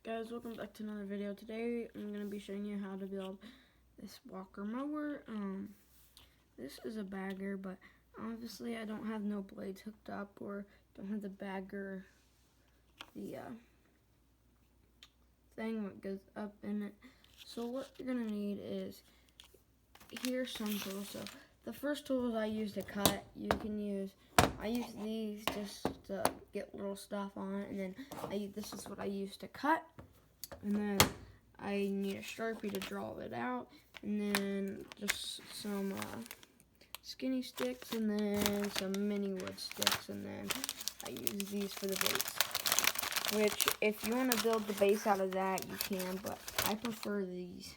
Guys, welcome back to another video. Today I'm going to be showing you how to build this walker mower. This is a bagger, but obviously I don't have no blades hooked up or don't have the bagger, the thing that goes up in it. So what you're going to need is, here's some tools. So the first tools I use to cut, I use these just to get little stuff on it, and then this is what I use to cut. And then I need a Sharpie to draw it out, and then just some skinny sticks, and then some mini wood sticks, and then I use these for the base. Which, if you want to build the base out of that, you can, but I prefer these.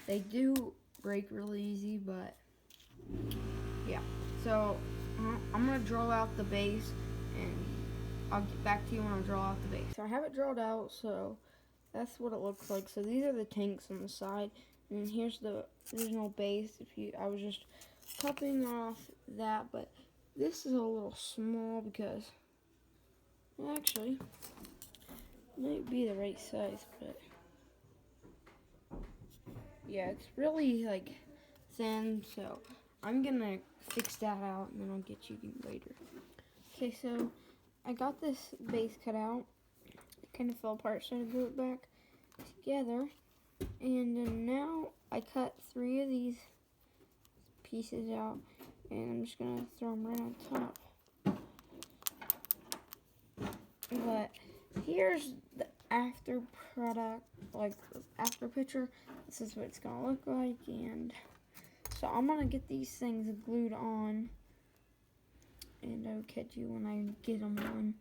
They do break really easy, but yeah. So I'm gonna draw out the base, and I'll get back to you when I draw out the base. So I have it drawn out, so that's what it looks like. So these are the tanks on the side, and here's the original base. I was just copying off that, but this is a little small because, well, actually, it might be the right size, but yeah, it's really like thin. So I'm gonna fix that out, and then I'll get you later. Okay, so I got this base cut out. It kind of fell apart, so I glue it back together. And then now I cut 3 of these pieces out, and I'm just gonna throw them right on top. But here's the after product, like after picture. This is what it's gonna look like, and so I'm gonna get these things glued on, and I'll catch you when I get them on.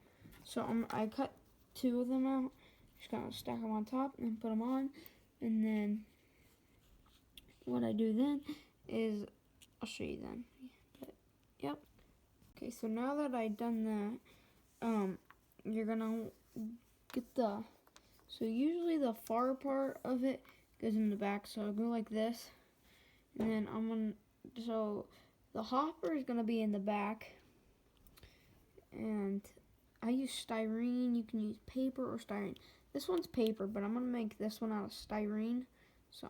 So I cut 2 of them out. Just gonna stack them on top and put them on, and then what I do then is I'll show you then. But, yep. Okay, so now that I've done that, you're gonna get so usually the far part of it goes in the back. So I'll go like this, and then so the hopper is gonna be in the back, and I use styrene. You can use paper or styrene. This one's paper, but I'm gonna make this one out of styrene. So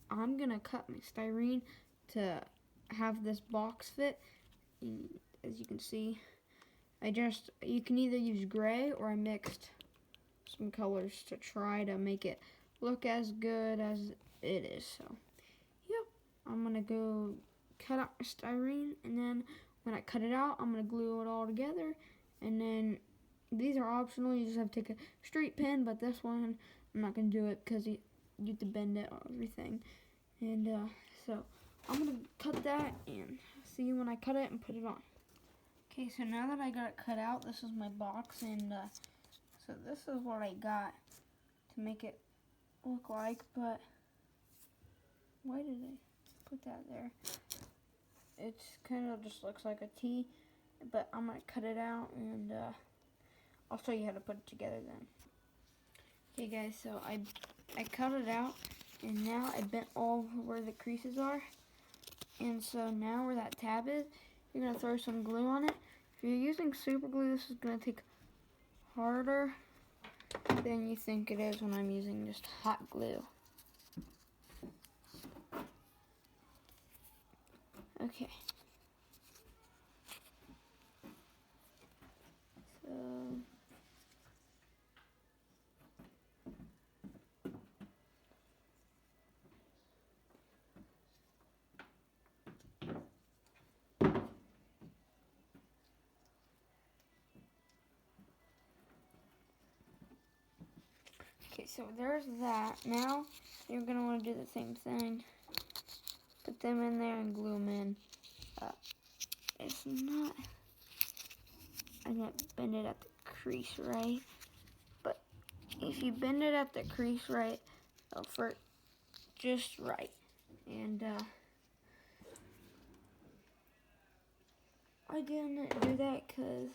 I'm gonna cut my styrene to have this box fit. And as you can see, you can either use gray, or I mixed some colors to try to make it look as good as it is. So yep, I'm gonna go cut out my styrene, and then when I cut it out, I'm gonna glue it all together. And then these are optional. You just have to take a straight pin, but this one I'm not gonna do it because you have to bend it or everything. And so I'm gonna cut that and see you when I cut it and put it on. Okay, so now that I got it cut out, this is my box, and so this is what I got to make it look like. But why did I put that there? It kind of just looks like a T, but I'm gonna cut it out, and I'll show you how to put it together then. Okay guys, so I cut it out, and now I bent all where the creases are. And so now where that tab is, you're gonna throw some glue on it. If you're using super glue, this is gonna take harder than you think it is when I'm using just hot glue. Okay. So okay, so there's that. Now you're gonna want to do the same thing. Put them in there and glue them in. It's not, I didn't bend it at the crease right, but if you bend it at the crease right, it'll fit just right. And I didn't do that because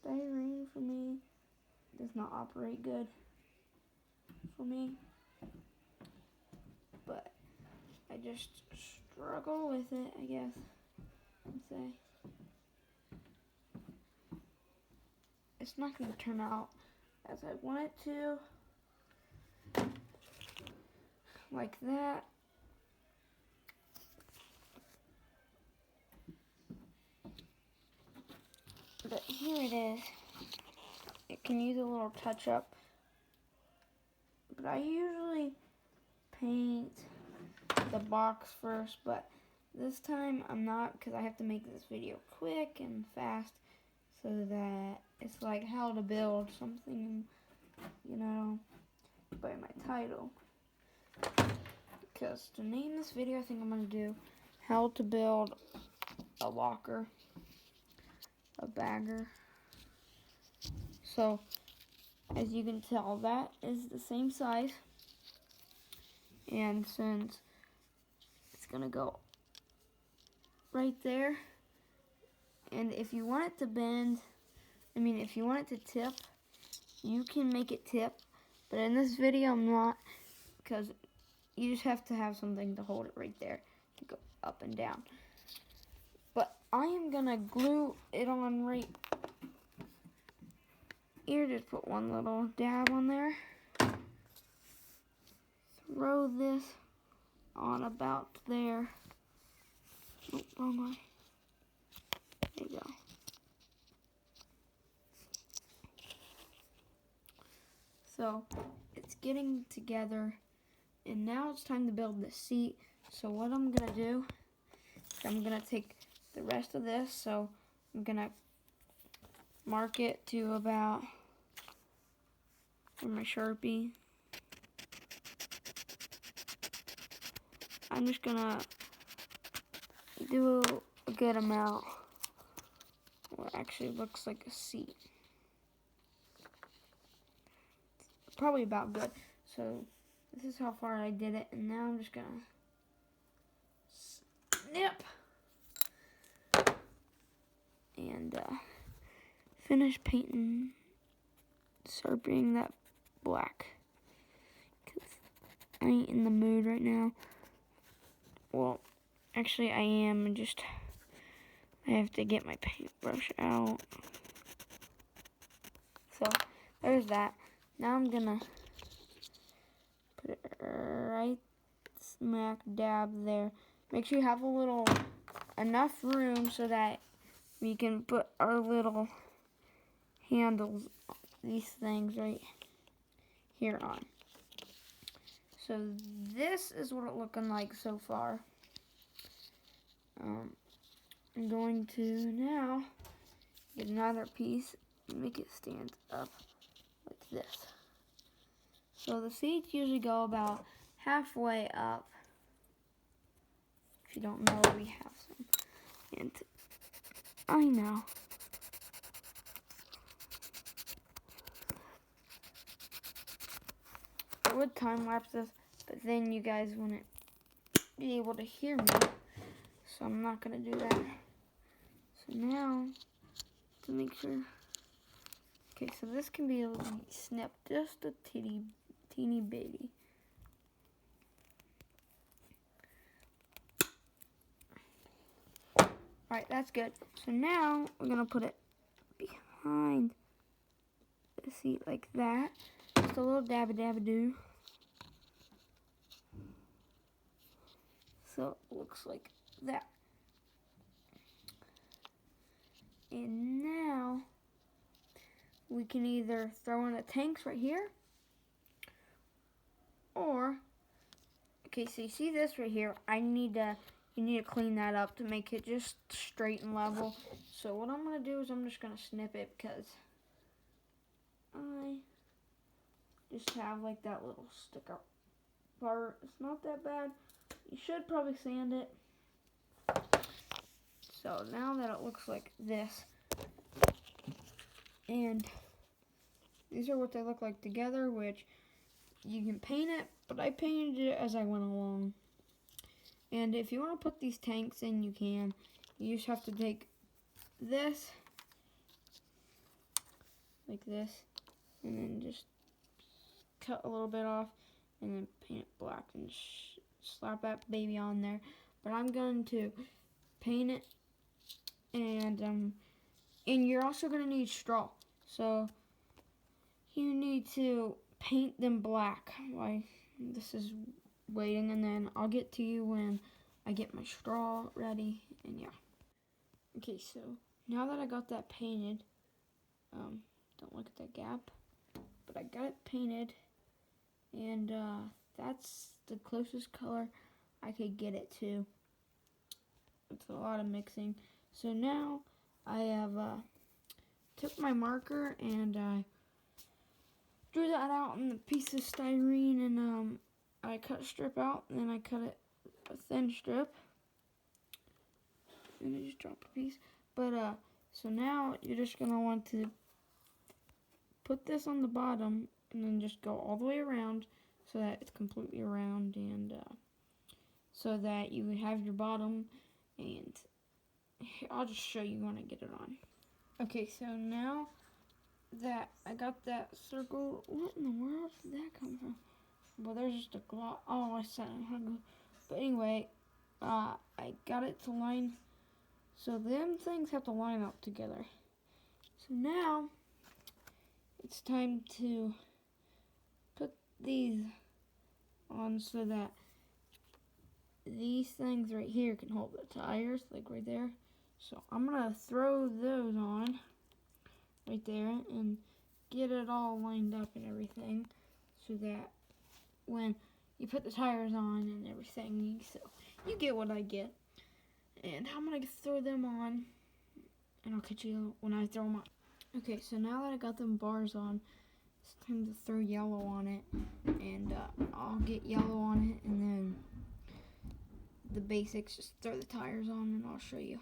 styrene for me does not operate good for me, but I just struggle with it, I guess I'd say. It's not going to turn out as I want it to, like that. But here it is. It can use a little touch up, but I usually paint the box first, but this time I'm not, because I have to make this video quick and fast so that it's like how to build something, you know, by my title. Because to name this video, I think I'm going to do how to build a locker, a bagger. So, as you can tell, that is the same size. And since it's going to go right there, and if you want it to bend, if you want it to tip, you can make it tip. But in this video, I'm not, because you just have to have something to hold it right there to go up and down. But I am going to glue it on right here. Just put one little dab on there. Throw this on about there. Oh, wrong way. There you go. So it's getting together, and now it's time to build the seat. So what I'm gonna do is I'm gonna take the rest of this. So I'm gonna mark it to about with my Sharpie. I'm just gonna do a good amount. What actually looks like a seat. Probably about good. So this is how far I did it, and now I'm just gonna snip and finish painting, sharpening that black, because I ain't in the mood right now. Well, actually I am, I have to get my paintbrush out. So there's that. Now I'm gonna put it right smack dab there. Make sure you have enough room so that we can put our little handles, these things right here on. So this is what it's looking like so far. I'm going to now get another piece and make it stand up like this. So the seats usually go about halfway up. If you don't know, we have some. And I know. I would time lapse this, but then you guys wouldn't be able to hear me. So I'm not going to do that. So now, to make sure. Okay, so this can be snipped just a teeny bitty. Alright, that's good. So now we're going to put it behind the seat like that. Just a little dabba-dabba-doo. So it looks like that. And now we can either throw in the tanks right here, or, okay, so you see this right here, you need to clean that up to make it just straight and level. So what I'm going to do is I'm just going to snip it, because I just have like that little stick up part. It's not that bad. You should probably sand it. So now that it looks like this, and these are what they look like together, which you can paint it, but I painted it as I went along. And if you want to put these tanks in, you can. You just have to take this, like this, and then just cut a little bit off, and then paint it black and slap that baby on there. But I'm going to paint it, and you're also going to need straw. So you need to paint them black while this is waiting, and then I'll get to you when I get my straw ready, and yeah. Okay, so now that I got that painted, don't look at that gap, but I got it painted, and that's the closest color I could get it to. It's a lot of mixing. So now I have took my marker and I drew that out in the piece of styrene, and I cut a strip out, and then I cut it a thin strip, and I just dropped a piece. But so now you're just gonna want to put this on the bottom, and then just go all the way around so that it's completely around, and so that you have your bottom. And I'll just show you when I get it on. Okay, so now that I got that circle, what in the world did that come from? Well, there's just a gloss. Oh, I said it had glue. But anyway, I got it to line. So them things have to line up together. So now it's time to put these on so that these things right here can hold the tires, like right there. So I'm gonna throw those on right there and get it all lined up and everything, so that when you put the tires on and everything, so you get what I get. And I'm gonna throw them on, and I'll catch you when I throw them on. Okay, so now that I got them bars on, it's time to throw yellow on it, and I'll get yellow on it, and then the basics, just throw the tires on, and I'll show you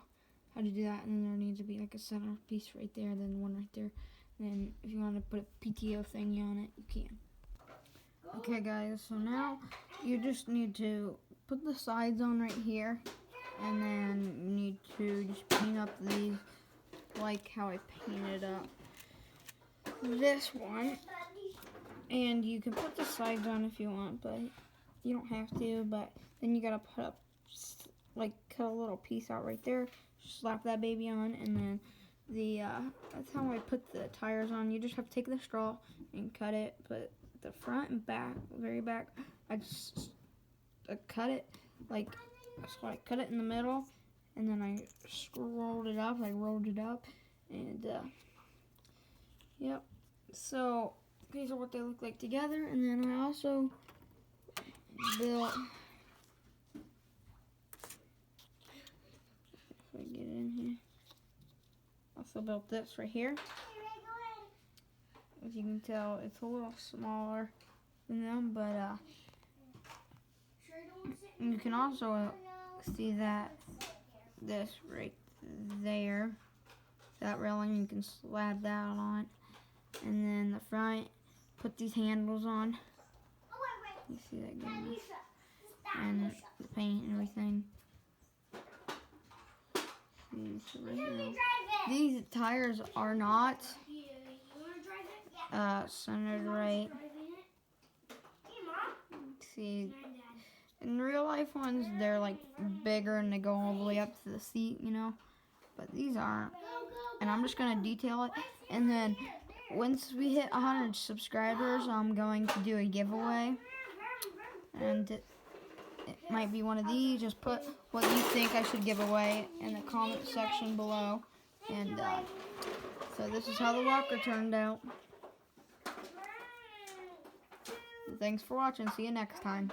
how to do that. And then there needs to be like a center piece right there, then one right there. And then if you want to put a PTO thingy on it, you can. Okay guys, so now you just need to put the sides on right here, and then you need to just paint up these like how I painted up this one. And you can put the sides on if you want, but you don't have to. But then you gotta put up, like, cut a little piece out right there, slap that baby on, and then that's how I put the tires on. You just have to take the straw and cut it, put the front and back, very back. I just cut it, like, so I cut it in the middle, and then I rolled it up, and yep. So these are what they look like together, and then I also built, if I get it in here, also built this right here. As you can tell, it's a little smaller than them, but you can also see that this right there, that railing, you can slab that on. And then the front, put these handles on. You see that good? And the paint and everything. So right now, these tires are not centered right. See, in real life ones, they're like bigger and they go all the way up to the seat, you know. But these aren't. And I'm just gonna detail it, and then once we hit 100 subscribers, I'm going to do a giveaway, and it might be one of these. Just put what you think I should give away in the comment section below. And so this is how the walker turned out. Thanks for watching. See you next time.